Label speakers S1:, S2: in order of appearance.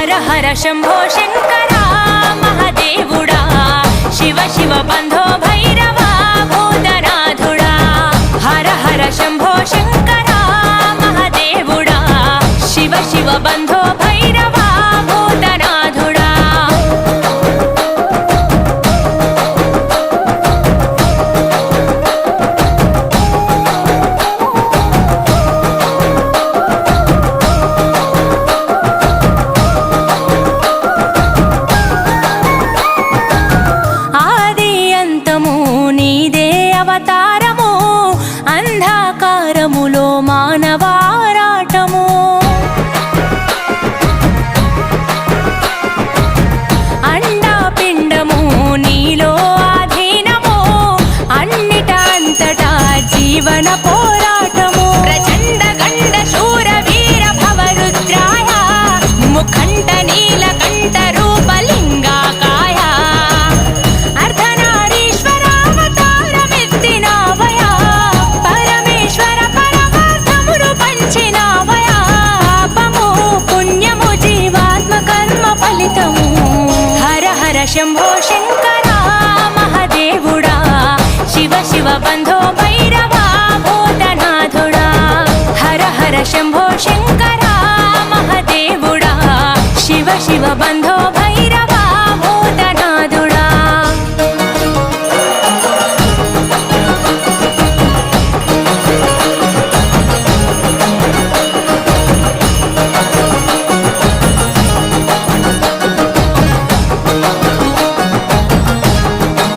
S1: హర హర శంభో శంకరా మహదేవుడా శివ శివ బంధో భైరవా భూతనాథుడా హర హర శంభో శంకరా మహదేవుడా శివ శివ బంధో భైరవా భూతనాథుడా అవతారము అంధకారములో మానవారాటము అండాపిండము నీలో ఆధీనము అన్నిటా అంతటా జీవన పోరాటము ప్రచండ గండ శూర వీర భవరుద్రాయ ముఖంట నీలకంఠ రూపలింగాకాయ హర హర శంభో శంకరా మహదేవుడా శివ శివ బంధో భైరవా భూతనాథుడా హర హర శంభో